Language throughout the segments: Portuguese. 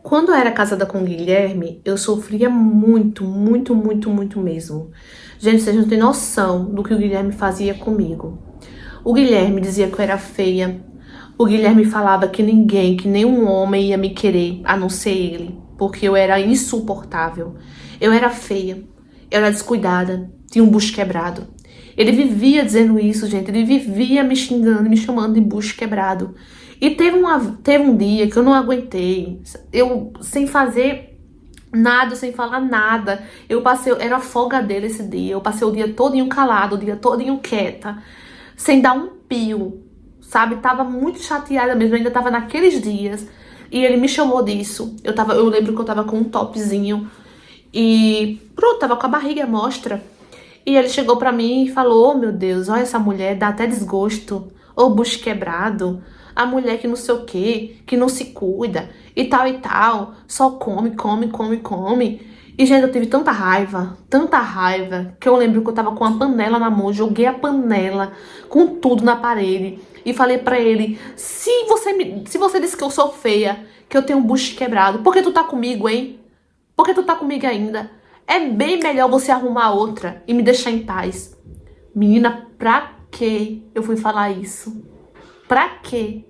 Quando eu era casada com o Guilherme, eu sofria muito, muito, muito, muito mesmo. Gente, vocês não têm noção do que o Guilherme fazia comigo. O Guilherme dizia que eu era feia. O Guilherme falava que ninguém, que nenhum homem ia me querer, a não ser ele, porque eu era insuportável. Eu era feia, eu era descuidada, tinha um bucho quebrado. Ele vivia dizendo isso, gente. Ele vivia me xingando, me chamando de bucho quebrado. E teve um dia que eu não aguentei. Eu, sem fazer nada, sem falar nada. Era a folga dele esse dia. Eu passei o dia todinho calado, o dia todinho quieta, sem dar um pio, sabe? Tava muito chateada mesmo, ainda tava naqueles dias. E ele me chamou disso. Eu lembro que eu tava com um topzinho e pronto, tava com a barriga à mostra. E ele chegou pra mim e falou: "Oh, meu Deus, olha essa mulher, dá até desgosto. Ô, bucho quebrado. A mulher que não sei o quê, que não se cuida e tal e tal. Só come, come, come, come." E, gente, eu tive tanta raiva, que eu lembro que eu tava com a panela na mão, joguei a panela com tudo na parede e falei pra ele: se você disse que eu sou feia, que eu tenho um bucho quebrado, por que tu tá comigo, hein? Por que tu tá comigo ainda? É bem melhor você arrumar outra e me deixar em paz." Menina, pra que eu fui falar isso? Pra quê?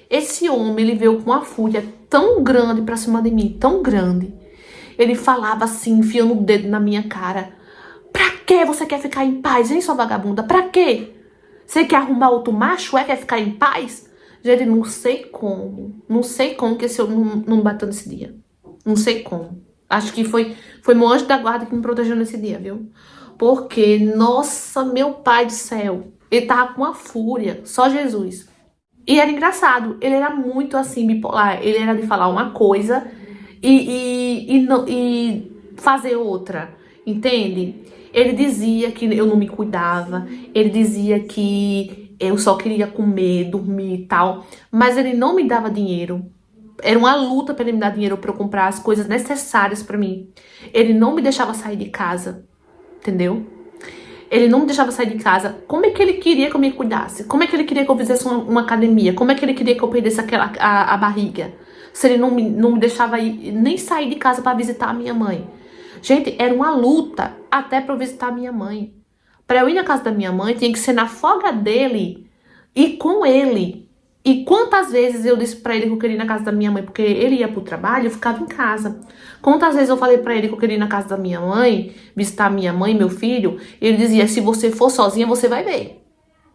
Esse homem, ele veio com uma fúria tão grande pra cima de mim, tão grande. Ele falava assim, enfiando o dedo na minha cara. Pra que você quer ficar em paz, hein, sua vagabunda? Pra quê? Você quer arrumar outro macho? Quer ficar em paz? Gente, não sei como. Não sei como que esse homem não me bateu nesse dia. Não sei como. Acho que foi meu anjo da guarda que me protegeu nesse dia, viu? Porque, nossa, meu pai do céu, ele tava com uma fúria, só Jesus. E era engraçado, ele era muito assim, bipolar. Ele era de falar uma coisa e fazer outra, entende? Ele dizia que eu não me cuidava, ele dizia que eu só queria comer, dormir e tal, mas ele não me dava dinheiro. Era uma luta para ele me dar dinheiro para eu comprar as coisas necessárias para mim. Ele não me deixava sair de casa, entendeu? Ele não me deixava sair de casa. Como é que ele queria que eu me cuidasse? Como é que ele queria que eu fizesse uma academia? Como é que ele queria que eu perdesse a barriga? Se ele não me deixava ir, nem sair de casa para visitar a minha mãe. Gente, era uma luta até para eu visitar a minha mãe. Para eu ir na casa da minha mãe, tinha que ser na folga dele e com ele. E quantas vezes eu disse pra ele que eu queria ir na casa da minha mãe, porque ele ia pro trabalho, eu ficava em casa. Quantas vezes eu falei pra ele que eu queria ir na casa da minha mãe, visitar a minha mãe e meu filho, e ele dizia: "Se você for sozinha, você vai ver.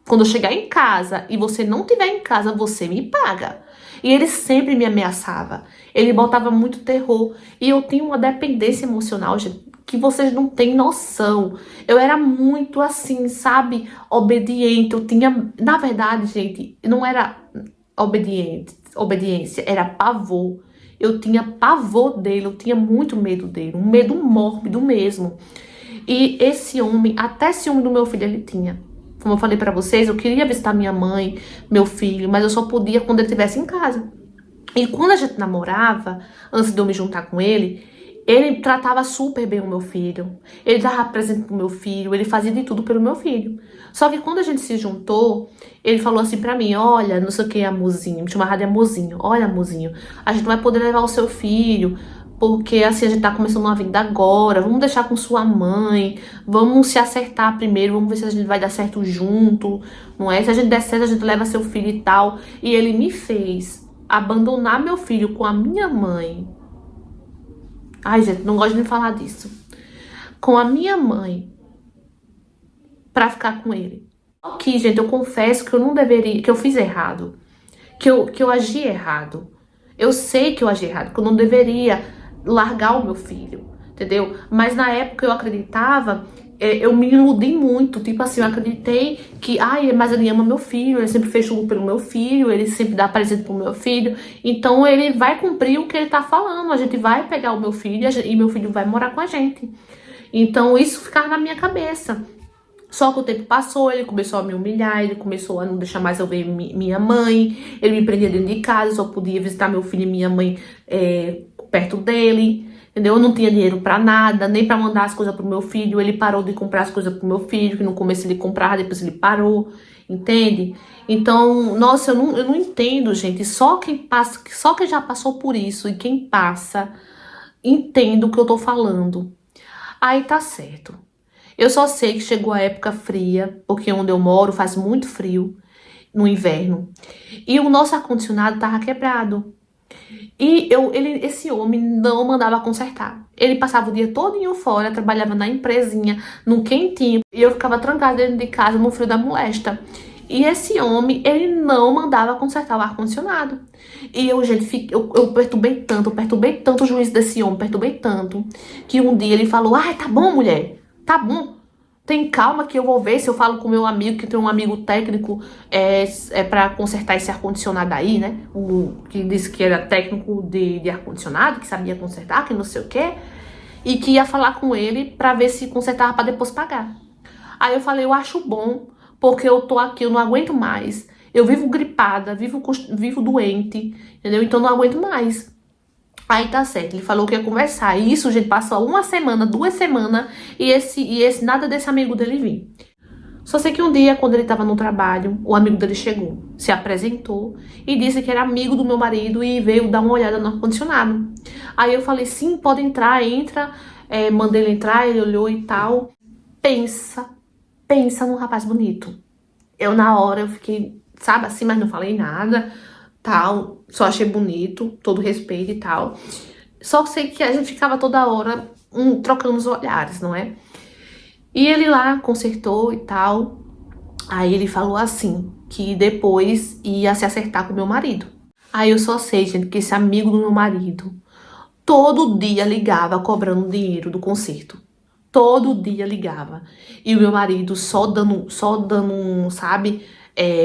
Quando eu chegar em casa e você não estiver em casa, você me paga." E ele sempre me ameaçava. Ele botava muito terror. E eu tinha uma dependência emocional, gente, que vocês não têm noção. Eu era muito assim, sabe? Obediente. Eu tinha, na verdade, gente, não era obediência, era pavor. Eu tinha pavor dele, eu tinha muito medo dele, um medo mórbido mesmo. E esse homem, até ciúme do meu filho ele tinha. Como eu falei pra vocês, eu queria visitar minha mãe, meu filho, mas eu só podia quando ele estivesse em casa. E quando a gente namorava, antes de eu me juntar com ele tratava super bem o meu filho. Ele dava presente pro meu filho, ele fazia de tudo pelo meu filho. Só que quando a gente se juntou, ele falou assim pra mim: "Olha, não sei o que, amorzinho", me chamava de amorzinho. "Olha, amorzinho, a gente não vai poder levar o seu filho, porque assim a gente tá começando uma vida agora, vamos deixar com sua mãe, vamos se acertar primeiro, vamos ver se a gente vai dar certo junto, não é? Se a gente der certo, a gente leva seu filho e tal." E ele me fez abandonar meu filho com a minha mãe. Ai, gente, não gosto de falar disso. Com a minha mãe, pra ficar com ele. Aqui, gente, eu confesso que eu não deveria, que eu fiz errado, que eu agi errado. Eu sei que eu agi errado, que eu não deveria largar o meu filho, entendeu? Mas na época eu acreditava, eu me iludi muito, tipo assim, eu acreditei que, ai, mas ele ama meu filho, ele sempre fez tudo pelo meu filho, ele sempre dá presente pro meu filho, então ele vai cumprir o que ele tá falando, a gente vai pegar o meu filho e meu filho vai morar com a gente. Então isso ficava na minha cabeça. Só que o tempo passou, ele começou a me humilhar, ele começou a não deixar mais eu ver minha mãe, ele me prendia dentro de casa, eu só podia visitar meu filho e minha mãe perto dele, entendeu? Eu não tinha dinheiro pra nada, nem pra mandar as coisas pro meu filho, ele parou de comprar as coisas pro meu filho, que no começo ele comprava, depois ele parou. entende? Então, nossa, eu não entendo, gente. Só quem passa, só quem já passou por isso e quem passa, entende o que eu tô falando. Aí tá certo. Eu só sei que chegou a época fria, porque onde eu moro faz muito frio no inverno. E o nosso ar-condicionado tava quebrado. E esse homem não mandava consertar. Ele passava o dia todinho fora, trabalhava na empresinha, no quentinho, e eu ficava trancada dentro de casa no frio da molesta. E esse homem, ele não mandava consertar o ar-condicionado. E eu, gente, eu perturbei tanto o juízo desse homem, perturbei tanto, que um dia ele falou, ai, tá bom, mulher, tá bom. Tem calma que eu vou ver se eu falo com meu amigo, que tem um amigo técnico pra consertar esse ar-condicionado aí, né? O que disse que era técnico de ar-condicionado, que sabia consertar, que não sei o quê. E que ia falar com ele pra ver se consertava pra depois pagar. Aí eu falei, eu acho bom, porque eu tô aqui, eu não aguento mais. Eu vivo gripada, vivo doente, entendeu? Então eu não aguento mais. Aí tá certo, ele falou que ia conversar. E isso, gente, passou uma semana, 2 semanas, e esse nada desse amigo dele vir. Só sei que um dia, quando ele tava no trabalho, o amigo dele chegou, se apresentou e disse que era amigo do meu marido e veio dar uma olhada no ar-condicionado. Aí eu falei, sim, pode entrar, entra. Mandei ele entrar, ele olhou e tal. Pensa, pensa num rapaz bonito. Eu, na hora, eu fiquei, sabe, assim, mas não falei nada, tal. Só achei bonito, todo respeito e tal. Só sei que a gente ficava toda hora trocando os olhares, não é? E ele lá consertou e tal. Aí ele falou assim, que depois ia se acertar com o meu marido. Aí eu só sei, gente, que esse amigo do meu marido todo dia ligava cobrando dinheiro do conserto. Todo dia ligava. E o meu marido só dando, sabe,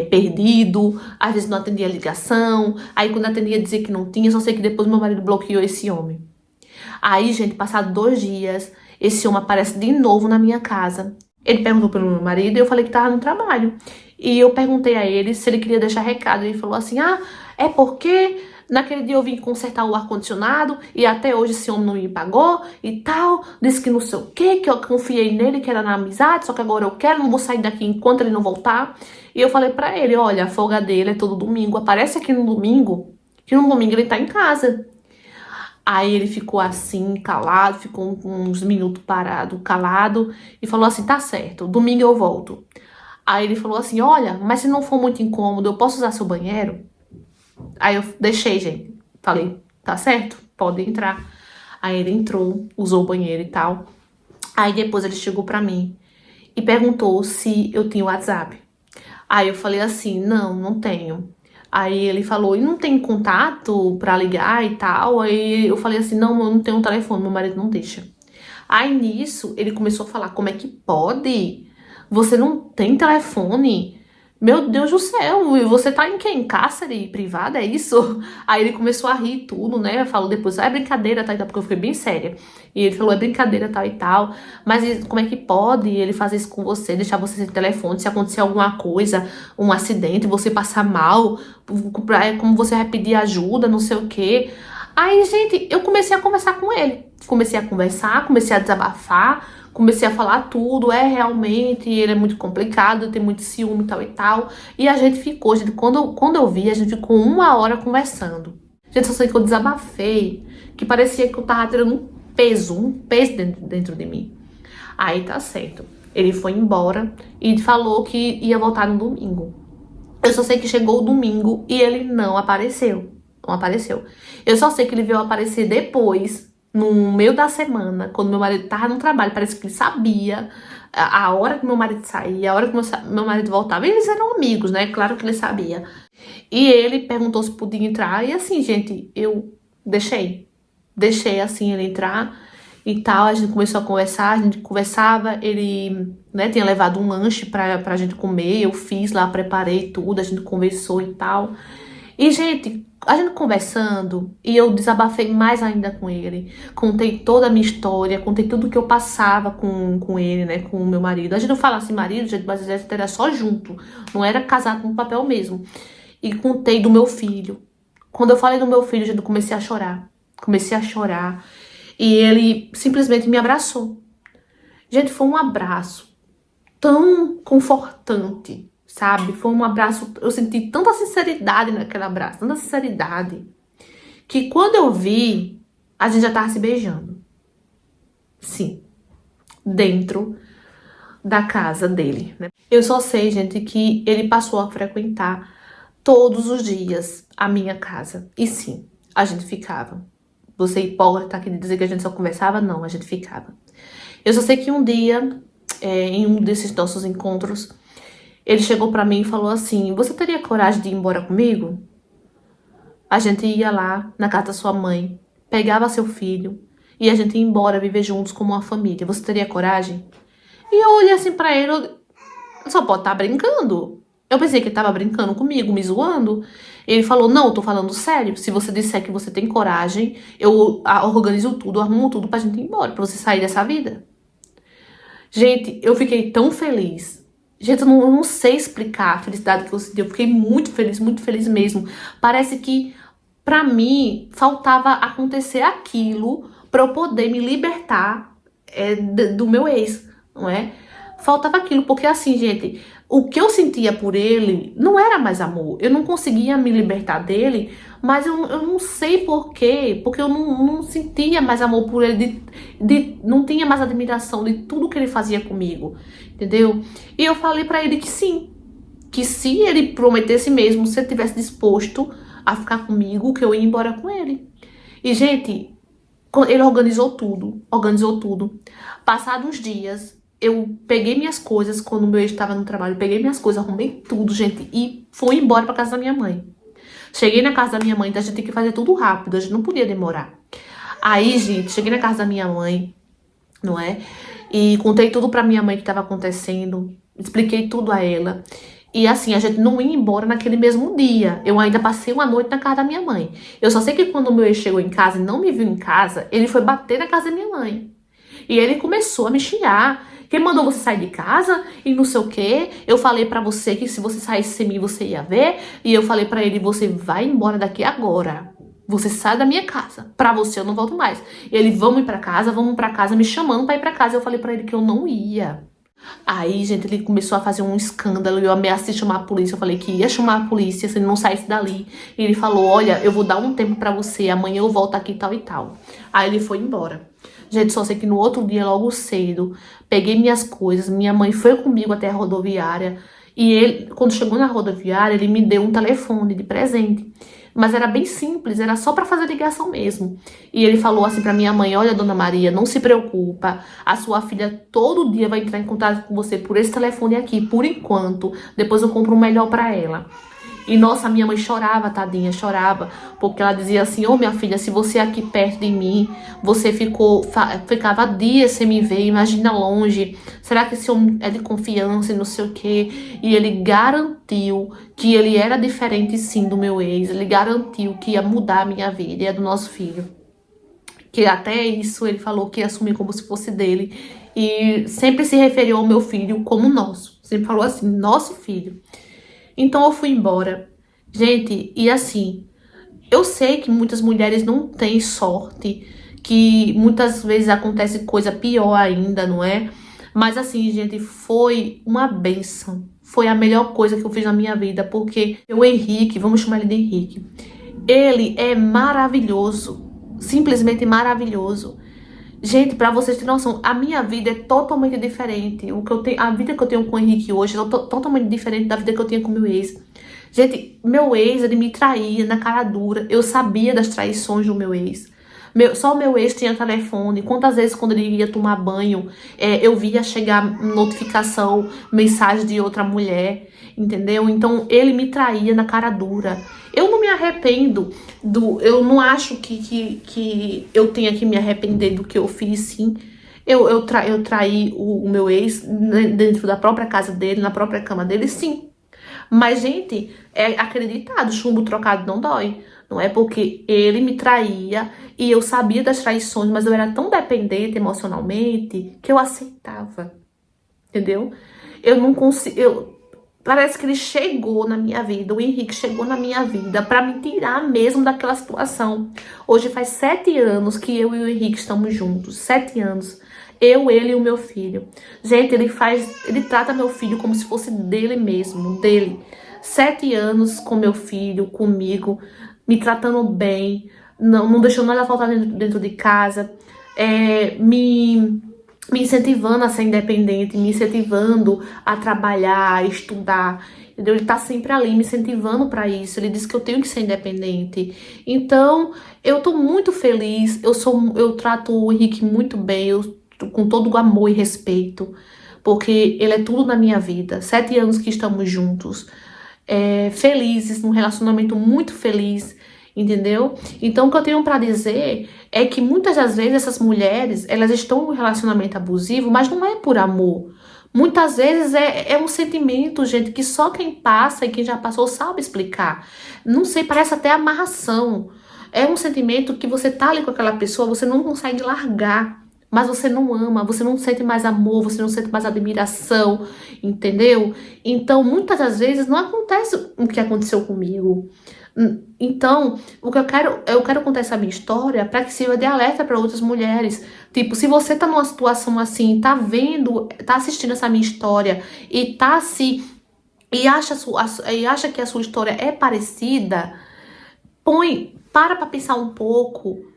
perdido. Às vezes não atendia a ligação. Aí quando atendia dizia que não tinha. Só sei que depois meu marido bloqueou esse homem. Aí, gente, passado 2 dias, esse homem aparece de novo na minha casa. Ele perguntou pelo meu marido e eu falei que tava no trabalho. E eu perguntei a ele se ele queria deixar recado. Ele falou assim, ah, é porque naquele dia eu vim consertar o ar-condicionado e até hoje esse homem não me pagou e tal. Disse que não sei o quê, que eu confiei nele, que era na amizade, só que agora eu quero, não vou sair daqui enquanto ele não voltar. E eu falei pra ele, olha, a folga dele é todo domingo, aparece aqui no domingo, que no domingo ele tá em casa. Aí ele ficou assim, calado, ficou uns minutos parado, calado, e falou assim, tá certo, domingo eu volto. Aí ele falou assim, olha, mas se não for muito incômodo, eu posso usar seu banheiro? Aí eu deixei, gente. Falei, tá certo, pode entrar. Aí ele entrou, usou o banheiro e tal. Aí depois ele chegou pra mim e perguntou se eu tinha WhatsApp. Aí eu falei assim, não, não tenho. Aí ele falou, e não tem contato pra ligar e tal? Aí eu falei assim, não, eu não tenho um telefone, meu marido não deixa. Aí nisso, ele começou a falar, como é que pode? Você não tem telefone? Meu Deus do céu, e você tá em quê? Em cárcere privado, é isso? Aí ele começou a rir tudo, né? Falou depois, é brincadeira, tá, e tal, porque eu fiquei bem séria. E ele falou, é brincadeira, tal e tal. Mas como é que pode ele fazer isso com você, deixar você sem telefone, se acontecer alguma coisa, um acidente, você passar mal, como você vai pedir ajuda, não sei o quê. Aí, gente, eu comecei a conversar com ele. Comecei a conversar, comecei a desabafar, comecei a falar tudo, realmente, ele é muito complicado, tem muito ciúme e tal. E a gente ficou, gente, quando eu vi, a gente ficou 1 hora conversando. Gente, só sei que eu desabafei, que parecia que eu tava tirando um peso dentro de mim. Aí tá certo. Ele foi embora e falou que ia voltar no domingo. Eu só sei que chegou o domingo e ele não apareceu. Não apareceu. Eu só sei que ele veio aparecer depois, no meio da semana, quando meu marido tava no trabalho. Parece que ele sabia a hora que meu marido saía, a hora que meu marido voltava. Eles eram amigos, né? Claro que ele sabia. E ele perguntou se podia entrar. E assim, gente, eu deixei. Deixei assim ele entrar e tal. A gente começou a conversar, a gente conversava. Ele, né, tinha levado um lanche pra gente comer. Eu fiz lá, preparei tudo, a gente conversou e tal. E, gente, a gente conversando, e eu desabafei mais ainda com ele. Contei toda a minha história, contei tudo que eu passava com ele, né, com o meu marido. A gente não fala assim marido, gente, mas a gente era só junto. Não era casado no papel mesmo. E contei do meu filho. Quando eu falei do meu filho, gente, eu comecei a chorar. Comecei a chorar. E ele simplesmente me abraçou. Gente, foi um abraço tão confortante, sabe? Foi um abraço, eu senti tanta sinceridade naquele abraço, tanta sinceridade, que quando eu vi, a gente já tava se beijando. Sim, dentro da casa dele, né? Eu só sei, gente, que ele passou a frequentar todos os dias a minha casa. E sim, a gente ficava. Você é hipócrita aqui de dizer que a gente só conversava? Não, a gente ficava. Eu só sei que um dia, em um desses nossos encontros, ele chegou pra mim e falou assim: você teria coragem de ir embora comigo? A gente ia lá na casa da sua mãe, pegava seu filho e a gente ia embora viver juntos como uma família. Você teria coragem? E eu olhei assim pra ele, eu só pode estar brincando. Eu pensei que ele tava brincando comigo, me zoando. Ele falou: não, eu tô falando sério. Se você disser que você tem coragem, eu organizo tudo, arrumo tudo pra gente ir embora, pra você sair dessa vida. Gente, eu fiquei tão feliz. Gente, eu não sei explicar a felicidade que eu senti. Eu fiquei muito feliz mesmo. Parece que, pra mim, faltava acontecer aquilo pra eu poder me libertar do meu ex, não é? Faltava aquilo, porque assim, gente, o que eu sentia por ele não era mais amor. Eu não conseguia me libertar dele, mas eu não sei por quê, porque eu não sentia mais amor por ele, não tinha mais admiração de tudo que ele fazia comigo, entendeu? E eu falei pra ele que sim, que se ele prometesse mesmo, se ele tivesse disposto a ficar comigo, que eu ia embora com ele. E, gente, ele organizou tudo, Passados uns dias, eu peguei minhas coisas, quando o meu ex estava no trabalho, eu peguei minhas coisas, arrumei tudo, gente, e fui embora pra casa da minha mãe. Cheguei na casa da minha mãe, então a gente tem que fazer tudo rápido, a gente não podia demorar. Aí, gente, cheguei na casa da minha mãe, não é? E contei tudo pra minha mãe que estava acontecendo, expliquei tudo a ela. E assim, a gente não ia embora naquele mesmo dia. Eu ainda passei uma noite na casa da minha mãe. Eu só sei que quando o meu ex chegou em casa e não me viu em casa, ele foi bater na casa da minha mãe. E ele começou a me xingar. Quem mandou você sair de casa? E não sei o quê. Eu falei pra você que se você saísse sem mim, você ia ver. E eu falei pra ele: você vai embora daqui agora. Você sai da minha casa. Pra você eu não volto mais. Ele: vamos pra casa, me chamando pra ir pra casa. Eu falei pra ele que eu não ia. Aí, gente, ele começou a fazer um escândalo. Eu ameacei chamar a polícia. Eu falei que ia chamar a polícia se ele não saísse dali. E ele falou: olha, eu vou dar um tempo pra você. Amanhã eu volto aqui, tal e tal. Aí ele foi embora. Gente, só sei que no outro dia, logo cedo, peguei minhas coisas. Minha mãe foi comigo até a rodoviária. E ele, quando chegou na rodoviária, ele me deu um telefone de presente. Mas era bem simples, era só pra fazer ligação mesmo. E ele falou assim pra minha mãe: olha, dona Maria, não se preocupa. A sua filha todo dia vai entrar em contato com você por esse telefone aqui, por enquanto. Depois eu compro um melhor pra ela. E nossa, minha mãe chorava, tadinha, chorava, porque ela dizia assim: ô minha filha, se você aqui perto de mim, você ficava dias sem me ver, imagina longe, será que esse homem é de confiança e não sei o quê? E ele garantiu que ele era diferente sim do meu ex, ele garantiu que ia mudar a minha vida e a do nosso filho. Que até isso ele falou que ia assumir como se fosse dele, e sempre se referiu ao meu filho como nosso, sempre falou assim: nosso filho. Então eu fui embora. Gente, e assim, eu sei que muitas mulheres não têm sorte, que muitas vezes acontece coisa pior ainda, não é? Mas assim, gente, foi uma bênção. Foi a melhor coisa que eu fiz na minha vida, porque o Henrique, vamos chamar ele de Henrique, ele é maravilhoso, simplesmente maravilhoso. Gente, pra vocês terem noção, a minha vida é totalmente diferente. A vida que eu tenho com o Henrique hoje é totalmente diferente da vida que eu tinha com o meu ex. Gente, meu ex, ele me traía na cara dura. Eu sabia das traições do meu ex. Só o meu ex tinha telefone. Quantas vezes, quando ele ia tomar banho, eu via chegar notificação, mensagem de outra mulher, entendeu? Então, ele me traía na cara dura. Eu não me arrependo eu não acho que eu tenha que me arrepender do que eu fiz, sim. Eu traí o meu ex dentro da própria casa dele, na própria cama dele, sim. Mas, gente, é acreditado, chumbo trocado não dói. Não é porque ele me traía e eu sabia das traições, mas eu era tão dependente emocionalmente que eu aceitava. Entendeu? Eu não consigo. Parece que ele chegou na minha vida, o Henrique chegou na minha vida pra me tirar mesmo daquela situação. Hoje faz 7 anos que eu e o Henrique estamos juntos, 7 anos. Eu, ele e o meu filho. Gente, ele trata meu filho como se fosse dele mesmo, dele. 7 anos com meu filho, comigo, me tratando bem, não deixou nada faltar dentro de casa, me incentivando a ser independente, me incentivando a trabalhar, a estudar. Entendeu? Ele tá sempre ali me incentivando para isso. Ele disse que eu tenho que ser independente. Então, eu tô muito feliz. Eu trato o Henrique muito bem, com todo o amor e respeito, porque ele é tudo na minha vida. 7 anos que estamos juntos, felizes, num relacionamento muito feliz, entendeu? Então, o que eu tenho pra dizer é que muitas das vezes essas mulheres, elas estão em um relacionamento abusivo, mas não é por amor. Muitas vezes é um sentimento, gente, que só quem passa e quem já passou sabe explicar. Não sei, parece até amarração. É um sentimento que você tá ali com aquela pessoa, você não consegue largar. Mas você não ama, você não sente mais amor, você não sente mais admiração, entendeu? Então, muitas das vezes não acontece o que aconteceu comigo. Então, o que eu quero contar essa minha história para que sirva de alerta para outras mulheres. Tipo, se você tá numa situação assim, tá vendo, tá assistindo essa minha história e tá se e acha que a sua história é parecida, para pensar um pouco.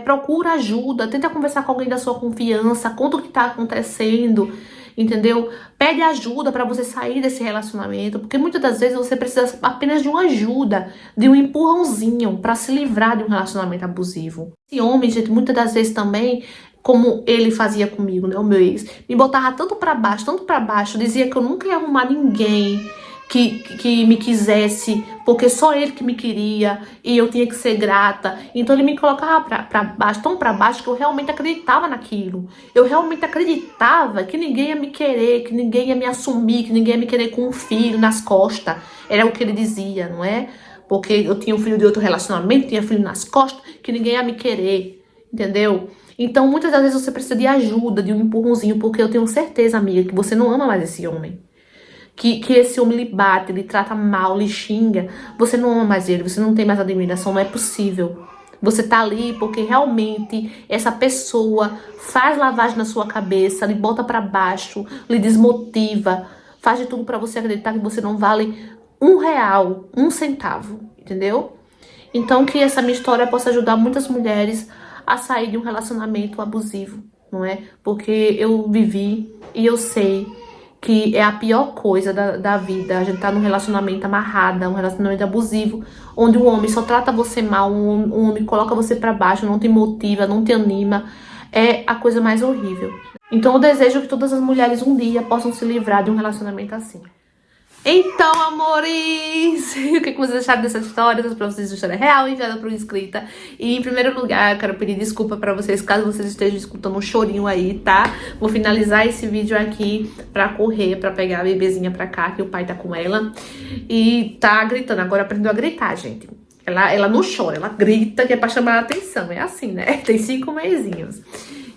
Procura ajuda, tenta conversar com alguém da sua confiança, conta o que tá acontecendo, entendeu? Pede ajuda para você sair desse relacionamento, porque muitas das vezes você precisa apenas de uma ajuda, de um empurrãozinho para se livrar de um relacionamento abusivo. Esse homem, gente, muitas das vezes também, como ele fazia comigo, né, o meu ex, me botava tanto para baixo, dizia que eu nunca ia arrumar ninguém que me quisesse, porque só ele que me queria e eu tinha que ser grata. Então ele me colocava pra baixo, tão pra baixo, que eu realmente acreditava naquilo. Eu realmente acreditava que ninguém ia me querer, que ninguém ia me assumir, que ninguém ia me querer com um filho nas costas. Era o que ele dizia, não é? Porque eu tinha um filho de outro relacionamento, tinha filho nas costas, que ninguém ia me querer, entendeu? Então muitas das vezes você precisa de ajuda, de um empurrãozinho, porque eu tenho certeza, amiga, que você não ama mais esse homem. Que esse homem lhe bate, lhe trata mal, lhe xinga, você não ama mais ele, você não tem mais admiração, não é possível. Você tá ali porque realmente essa pessoa faz lavagem na sua cabeça, lhe bota pra baixo, lhe desmotiva, faz de tudo pra você acreditar que você não vale R$ 1, 1 centavo, entendeu? Então que essa minha história possa ajudar muitas mulheres a sair de um relacionamento abusivo, não é? Porque eu vivi e eu sei que é a pior coisa da vida. A gente tá num relacionamento amarrado, um relacionamento abusivo, onde o homem só trata você mal, um homem coloca você pra baixo, não te motiva, não te anima. É a coisa mais horrível. Então eu desejo que todas as mulheres um dia possam se livrar de um relacionamento assim. Então, amores, o que vocês acharam dessa história? Pra vocês, a história é real, enviada por inscrita. E em primeiro lugar, eu quero pedir desculpa pra vocês, caso vocês estejam escutando um chorinho aí, tá? Vou finalizar esse vídeo aqui pra correr, pra pegar a bebezinha pra cá, que o pai tá com ela. E tá gritando, agora aprendeu a gritar, gente. Ela não chora, ela grita, que é pra chamar a atenção. É assim, né? Tem 5 mesinhos.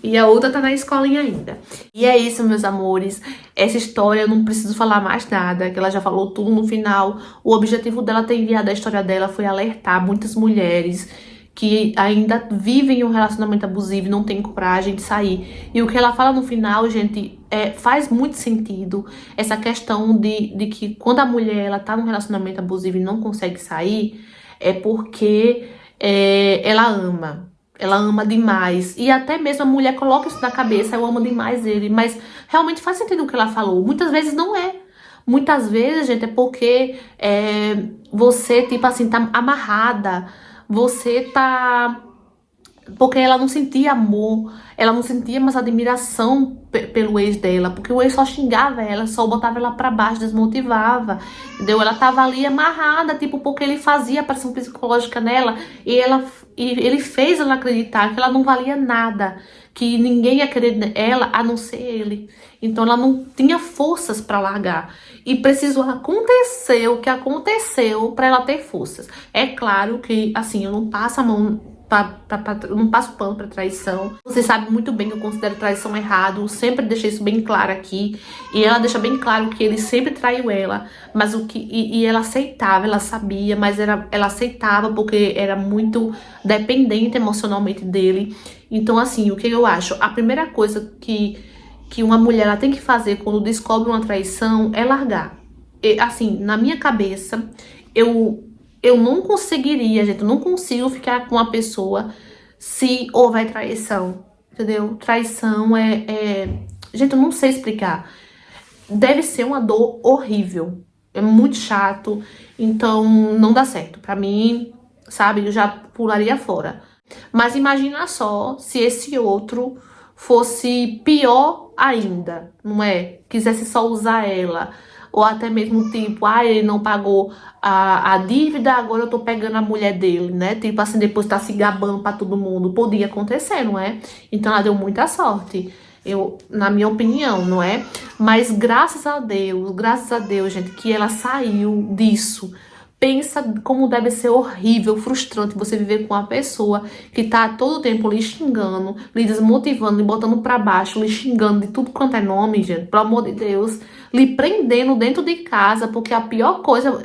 E a outra tá na escolinha ainda. E é isso, meus amores. Essa história eu não preciso falar mais nada, que ela já falou tudo no final. O objetivo dela ter enviado a história dela foi alertar muitas mulheres que ainda vivem um relacionamento abusivo e não tem coragem de sair. E o que ela fala no final, gente, faz muito sentido. Essa questão de que quando a mulher ela tá num relacionamento abusivo e não consegue sair, é porque ela ama. Ela ama demais. E até mesmo a mulher coloca isso na cabeça, eu amo demais ele. Mas realmente faz sentido o que ela falou. Muitas vezes não é. Muitas vezes, gente, é porque você, tipo assim, tá amarrada. Você tá... Porque ela não sentia amor, ela não sentia mais admiração pelo ex dela, porque o ex só xingava ela, só botava ela pra baixo, desmotivava, entendeu? Ela tava ali amarrada, tipo, porque ele fazia pressão psicológica nela, e ele fez ela acreditar que ela não valia nada, que ninguém ia querer ela a não ser ele. Então ela não tinha forças pra largar. E precisou acontecer o que aconteceu pra ela ter forças. É claro que, assim, eu não passo a mão eu não passo pano pra traição. Você sabe muito bem que eu considero traição errado, sempre deixei isso bem claro aqui. E ela deixa bem claro que ele sempre traiu ela, mas e ela aceitava, ela sabia, mas ela aceitava porque era muito dependente emocionalmente dele. Então, assim, o que eu acho? A primeira coisa que uma mulher ela tem que fazer quando descobre uma traição é largar. E, assim, na minha cabeça, eu não conseguiria, gente, eu não consigo ficar com uma pessoa se houver traição, entendeu? Traição gente, eu não sei explicar. Deve ser uma dor horrível, é muito chato, então não dá certo. Pra mim, sabe, eu já pularia fora. Mas imagina só se esse outro fosse pior ainda, não é? Quisesse só usar ela. Ou até mesmo, tipo, ele não pagou a dívida, agora eu tô pegando a mulher dele, né? Tipo assim, depois tá se gabando pra todo mundo. Podia acontecer, não é? Então ela deu muita sorte. Na minha opinião, não é? Mas graças a Deus, gente, que ela saiu disso. Pensa como deve ser horrível, frustrante você viver com uma pessoa que tá todo tempo lhe xingando, lhe desmotivando, lhe botando pra baixo, lhe xingando de tudo quanto é nome, gente, pelo amor de Deus, lhe prendendo dentro de casa, porque a pior coisa,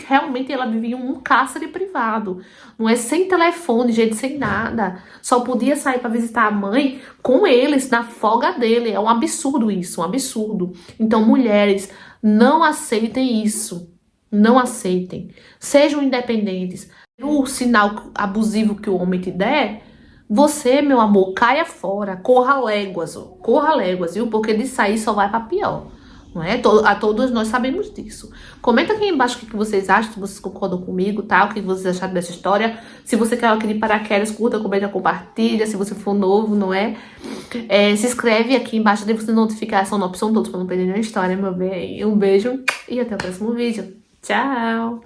realmente ela vivia em um cárcere privado, não é sem telefone, gente, sem nada, só podia sair pra visitar a mãe com eles, na folga dele, é um absurdo isso, um absurdo. Então, mulheres, não aceitem isso. Não aceitem. Sejam independentes. O sinal abusivo que o homem te der, você, meu amor, caia fora. Corra léguas, ó. Corra léguas, viu? Porque de sair só vai pra pior. Não é? A todos nós sabemos disso. Comenta aqui embaixo o que vocês acham, se vocês concordam comigo, tá? O que vocês acharam dessa história. Se você quer aquele paraquedas, curta, comenta, compartilha. Se você for novo, não é? Se inscreve aqui embaixo, dê você notificação na opção todos pra não perder nenhuma história, meu bem. Um beijo e até o próximo vídeo. Tchau!